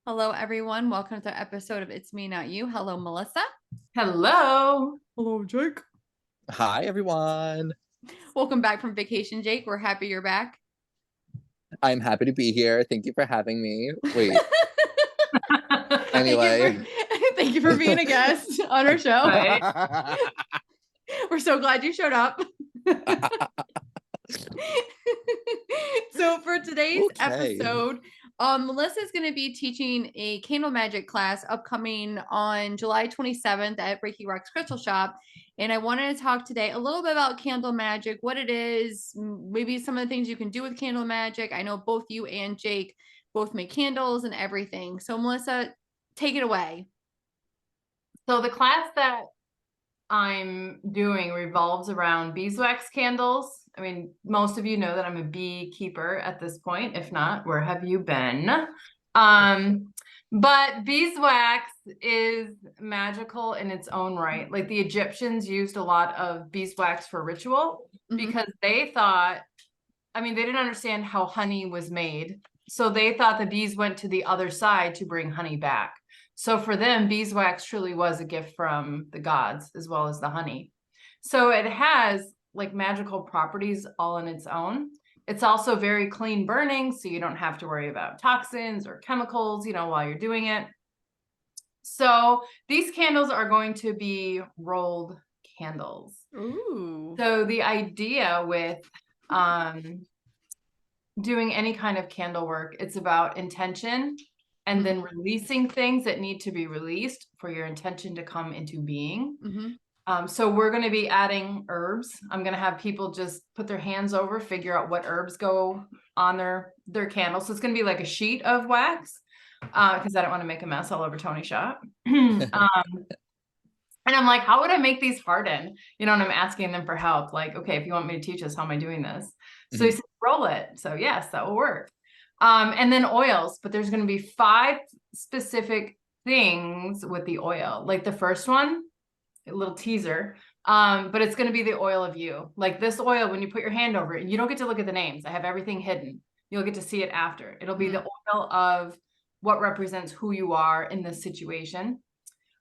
Hello, everyone. Welcome to the episode of It's Me, Not You. Hello, Melissa. Hello. Hello, Jake. Hi, everyone. Welcome back from vacation, Jake. We're happy you're back. I'm happy to be here. Thank you for having me. Wait, anyway. Thank you for being a guest on our show. Right. We're so glad you showed up. So for today's episode, Melissa is going to be teaching a candle magic class upcoming on July 27th at Reiki Rocks Crystal Shoppe. And I wanted to talk today a little bit about candle magic, what it is, maybe some of the things you can do with candle magic. I know both you and Jake both make candles and everything. So Melissa, take it away. So the class that I'm doing revolves around beeswax candles. I mean, most of you know that I'm a beekeeper at this point. If not, where have you been? But beeswax is magical in its own right. Like the Egyptians used a lot of beeswax for ritual because they thought, I mean, they didn't understand how honey was made. So they thought the bees went to the other side to bring honey back. So for them, beeswax truly was a gift from the gods as well as the honey. So it has like magical properties all on its own. It's also very clean burning, so you don't have to worry about toxins or chemicals, while you're doing it. So these candles are going to be rolled candles. Ooh. So the idea with doing any kind of candle work, it's about intention and then releasing things that need to be released for your intention to come into being. So we're going to be adding herbs. I'm going to have people just put their hands over, figure out what herbs go on their candle. So it's going to be like a sheet of wax because I don't want to make a mess all over Tony's shop. And I'm like, how would I make these harden? And I'm asking them for help. Like, okay, if you want me to teach us, how am I doing this? So he said, roll it. So yes, that will work. And then oils, but there's going to be 5 specific things with the oil. Like the first one, a little teaser, but it's going to be the oil of you. Like this oil, when you put your hand over it, you don't get to look at the names. I have everything hidden. You'll get to see it after. It'll be the oil of what represents who you are in this situation.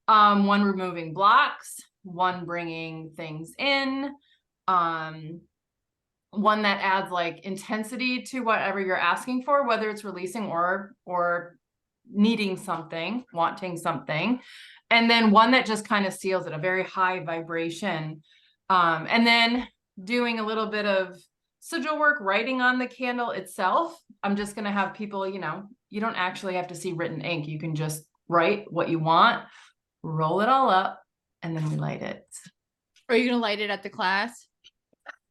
One removing blocks, one bringing things in, one that adds like intensity to whatever you're asking for, whether it's releasing or needing something, wanting something. And then one that just kind of seals it, a very high vibration. And then doing a little bit of sigil work, writing on the candle itself. I'm just going to have people, you don't actually have to see written ink. You can just write what you want, roll it all up, and then we light it. Are you going to light it at the class?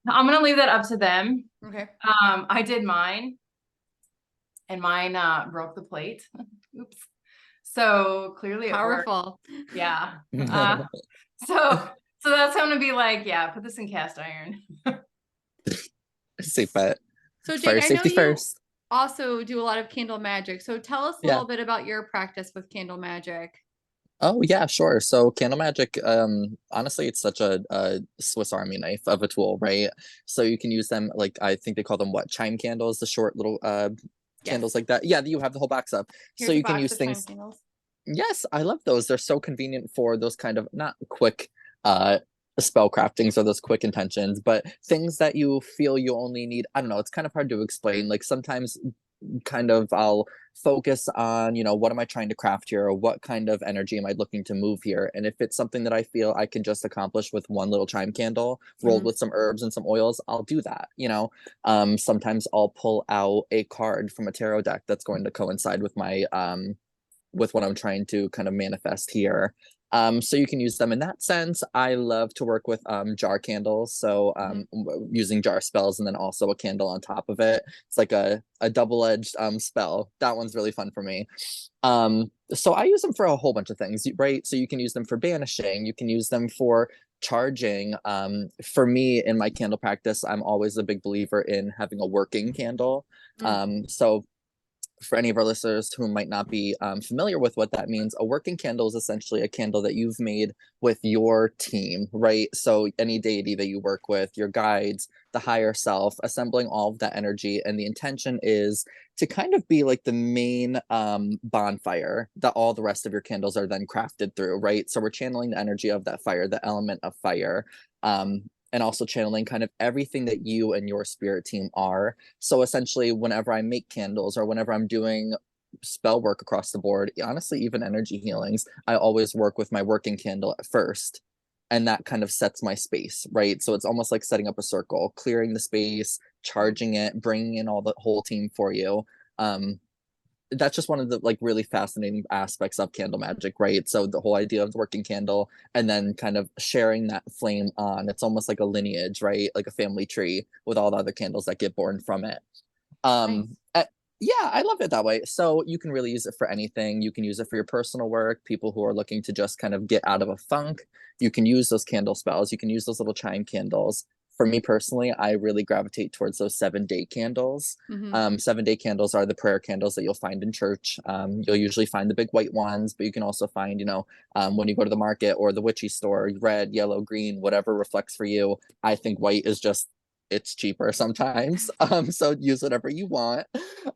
I'm going to leave that up to them. Okay. I did mine, and mine broke the plate. Oops. So clearly it Powerful. worked. Yeah. So that's going to be like, yeah, put this in cast iron. Safe bet. So Jake, Fire I know safety you first. also do a lot of candle magic. So tell us a little bit about your practice with candle magic. Oh yeah, sure. So candle magic, honestly, it's such a Swiss Army knife of a tool, right? So you can use them, like I think they call them what, chime candles, the short little candles like that. Yeah, you have the whole box up. Here's so a you can box use of things. chime candles. Yes, I love those. They're so convenient for those kind of not quick spell craftings or those quick intentions, but things that you feel you only need. I don't know, it's kind of hard to explain. Like sometimes kind of I'll focus on, what am I trying to craft here, or what kind of energy am I looking to move here? And if it's something that I feel I can just accomplish with one little chime candle rolled with some herbs and some oils, I'll do that. Sometimes I'll pull out a card from a tarot deck that's going to coincide with my with what I'm trying to kind of manifest here. So you can use them in that sense. I love to work with jar candles. So using jar spells and then also a candle on top of it. It's like a double-edged spell. That one's really fun for me. So I use them for a whole bunch of things, right? So you can use them for banishing. You can use them for charging. For me, in my candle practice, I'm always a big believer in having a working candle. So for any of our listeners who might not be familiar with what that means, a working candle is essentially a candle that you've made with your team, right? So any deity that you work with, your guides, the higher self, assembling all of that energy. And the intention is to kind of be like the main bonfire that all the rest of your candles are then crafted through, right? So we're channeling the energy of that fire, the element of fire, and also channeling kind of everything that you and your spirit team are. So essentially, whenever I make candles or whenever I'm doing spell work across the board, honestly, even energy healings, I always work with my working candle at first. And that kind of sets my space, right? So it's almost like setting up a circle, clearing the space, charging it, bringing in all the whole team for you. Um, that's just one of the like really fascinating aspects of candle magic, right? So the whole idea of the working candle and then kind of sharing that flame on, it's almost like a lineage, right? Like a family tree with all the other candles that get born from it. Nice. Yeah, I love it that way. So you can really use it for anything. You can use it for your personal work, people who are looking to just kind of get out of a funk. You can use those candle spells. You can use those little chime candles. For me personally, I really gravitate towards those 7-day candles. 7-day candles are the prayer candles that you'll find in church. You'll usually find the big white ones, but you can also find, when you go to the market or the witchy store, red, yellow, green, whatever reflects for you. I think white is just it's cheaper sometimes. So use whatever you want.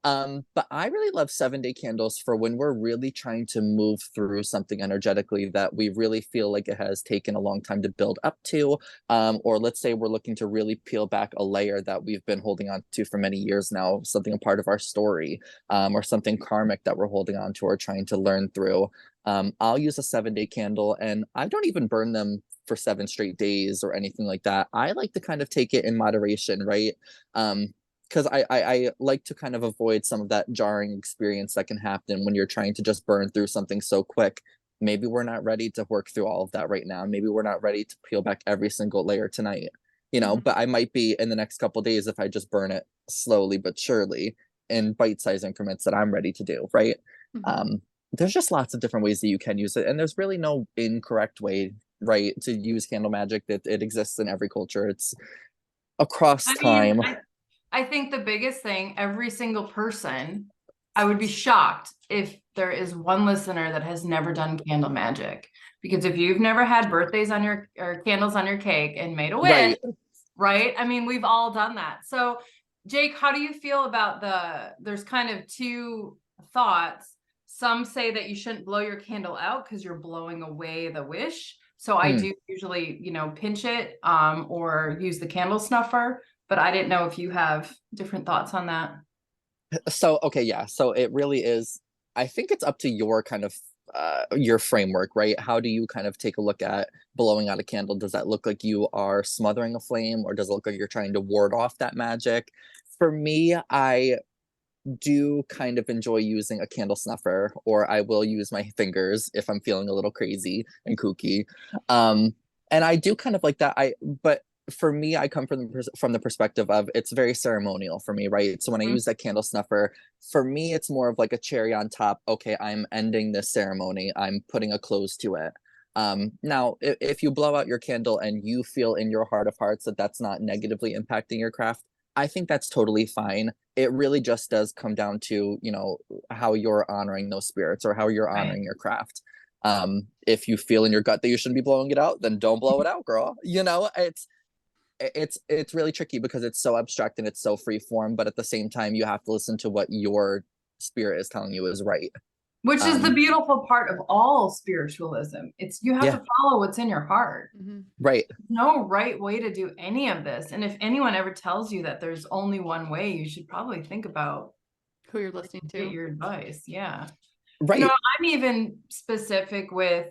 But I really love 7-day candles for when we're really trying to move through something energetically that we really feel like it has taken a long time to build up to. Or let's say we're looking to really peel back a layer that we've been holding on to for many years now, something a part of our story, or something karmic that we're holding on to or trying to learn through. I'll use a 7-day candle and I don't even burn them for 7 straight days or anything like that. I like to kind of take it in moderation, right? Because I like to kind of avoid some of that jarring experience that can happen when you're trying to just burn through something so quick. Maybe we're not ready to work through all of that right now. Maybe we're not ready to peel back every single layer tonight, but I might be in the next couple days if I just burn it slowly but surely in bite-sized increments that I'm ready to do, right? There's just lots of different ways that you can use it, and there's really no incorrect way, right, to use candle magic. That it exists in every culture. It's across time. I think the biggest thing, every single person, I would be shocked if there is one listener that has never done candle magic. Because if you've never had birthdays on your or candles on your cake and made a wish, right? I mean, we've all done that. So, Jake, how do you feel about there's kind of two thoughts. Some say that you shouldn't blow your candle out because you're blowing away the wish. So I do usually, pinch it or use the candle snuffer, but I didn't know if you have different thoughts on that. So, okay, yeah. So it really is, I think it's up to your kind of your framework, right? How do you kind of take a look at blowing out a candle? Does that look like you are smothering a flame, or does it look like you're trying to ward off that magic? For me, I do kind of enjoy using a candle snuffer, or I will use my fingers if I'm feeling a little crazy and kooky. And I do kind of like that. But for me, I come from the perspective of it's very ceremonial for me, right? So when I use that candle snuffer, for me, it's more of like a cherry on top. Okay, I'm ending this ceremony. I'm putting a close to it. Now, if you blow out your candle and you feel in your heart of hearts that that's not negatively impacting your craft, I think that's totally fine. It really just does come down to, how you're honoring those spirits or how you're honoring your craft. If you feel in your gut that you shouldn't be blowing it out, then don't blow it out, girl. It's really tricky because it's so abstract and it's so free form, but at the same time, you have to listen to what your spirit is telling you is right. Which is the beautiful part of all spiritualism. It's you have to follow what's in your heart. Right. There's no right way to do any of this. And if anyone ever tells you that there's only one way, you should probably think about who you're listening to. Get your advice. Yeah. Right. I'm even specific with,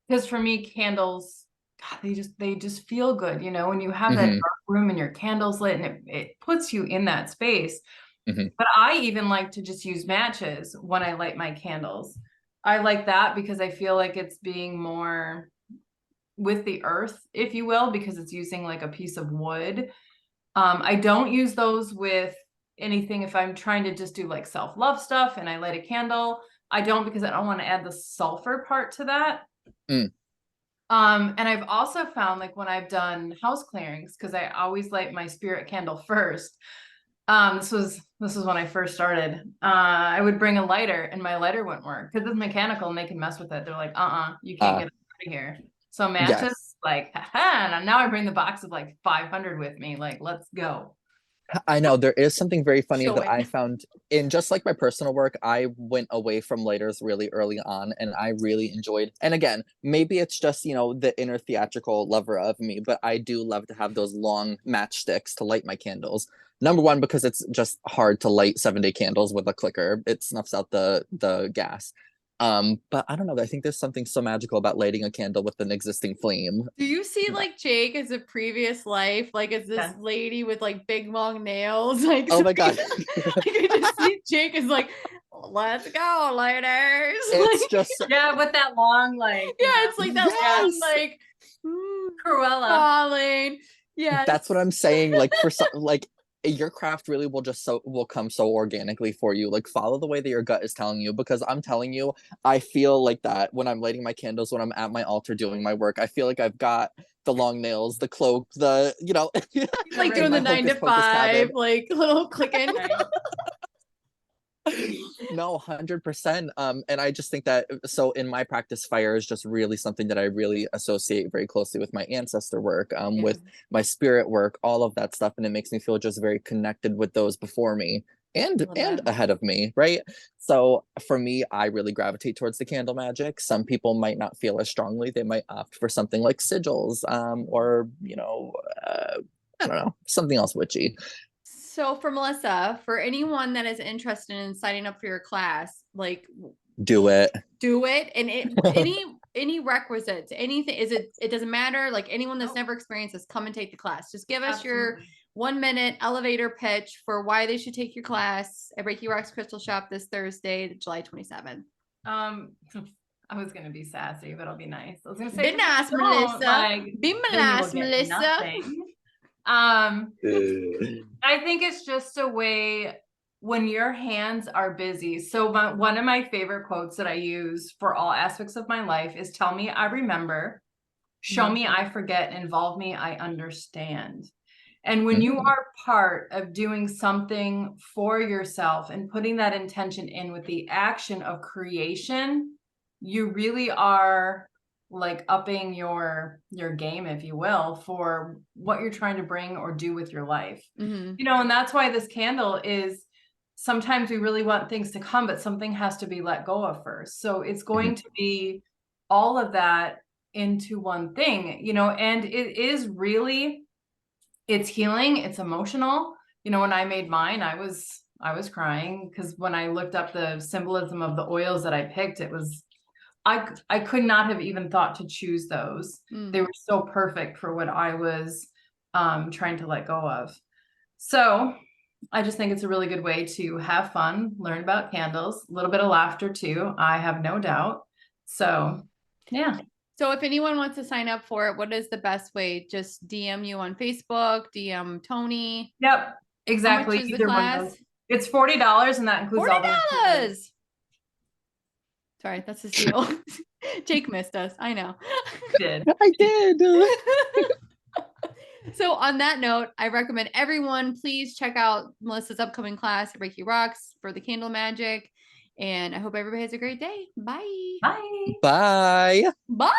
because for me, candles, God, they just feel good. When you have that dark room and your candles lit and it puts you in that space. But I even like to just use matches when I light my candles. I like that because I feel like it's being more with the earth, if you will, because it's using like a piece of wood. I don't use those with anything if I'm trying to just do like self-love stuff and I light a candle. I don't, because I don't want to add the sulfur part to that. And I've also found, like, when I've done house clearings, because I always light my spirit candle first. This was when I first started. I would bring a lighter and my lighter wouldn't work because it's mechanical and they can mess with it. They're like, you can't get it out of here. So matches, like, haha, and now I bring the box of like 500 with me. Like, let's go. I know there is something very funny Show that it. I found in just like my personal work. I went away from lighters really early on and I really enjoyed, and again, maybe it's just, the inner theatrical lover of me, but I do love to have those long matchsticks to light my candles. Number one, because it's just hard to light 7-day candles with a clicker. It snuffs out the gas. But I don't know. I think there's something so magical about lighting a candle with an existing flame. Do you see like Jake as a previous life, like as this lady with like big long nails? Like, oh my god, like I just see Jake as like, let's go, ladies. it's like, just Yeah, with that long, like, yeah, it's like that long, yes! like Cruella. falling. Yes. That's what I'm saying. Like for some, like your craft really will come so organically for you. Like follow the way that your gut is telling you, because I'm telling you, I feel like that when I'm lighting my candles, when I'm at my altar doing my work. I feel like I've got the long nails, the cloak, like doing the 9 to 5, like little clicking. No, 100%. And I just think that, so in my practice, fire is just really something that I really associate very closely with my ancestor work, with my spirit work, all of that stuff, and it makes me feel just very connected with those before me and ahead of me, right? So for me, I really gravitate towards the candle magic. Some people might not feel as strongly. They might opt for something like sigils, or I don't know, something else witchy. So for Melissa, for anyone that is interested in signing up for your class, like do it. And any requisites, anything, it doesn't matter. Like anyone that's never experienced this, come and take the class. Just give us your 1-minute elevator pitch for why they should take your class at Reiki Rocks Crystal Shoppe this Thursday, July 27th. I was gonna be sassy, but I'll be nice. I was gonna say, be nice, Melissa. Be nice, Melissa. I think it's just a way when your hands are busy. So one of my favorite quotes that I use for all aspects of my life is, tell me I remember, show me I forget, involve me I understand. And when you are part of doing something for yourself and putting that intention in with the action of creation, you really are like upping your game, if you will, for what you're trying to bring or do with your life. And that's why this candle is, sometimes we really want things to come, but something has to be let go of first. So it's going to be all of that into one thing, and it is really, it's healing, it's emotional. When I made mine, I was crying, because when I looked up the symbolism of the oils that I picked, it was, I could not have even thought to choose those. They were so perfect for what I was trying to let go of. So I just think it's a really good way to have fun, learn about candles, a little bit of laughter too, I have no doubt. So yeah. So if anyone wants to sign up for it, what is the best way? Just DM you on Facebook, DM Tony. Yep, exactly. How much is the class? It's $40, and that includes all the Sorry, that's a steal. Jake missed us. I know. I did. So on that note, I recommend everyone please check out Melissa's upcoming class at Reiki Rocks for the candle magic. And I hope everybody has a great day. Bye. Bye. Bye. Bye.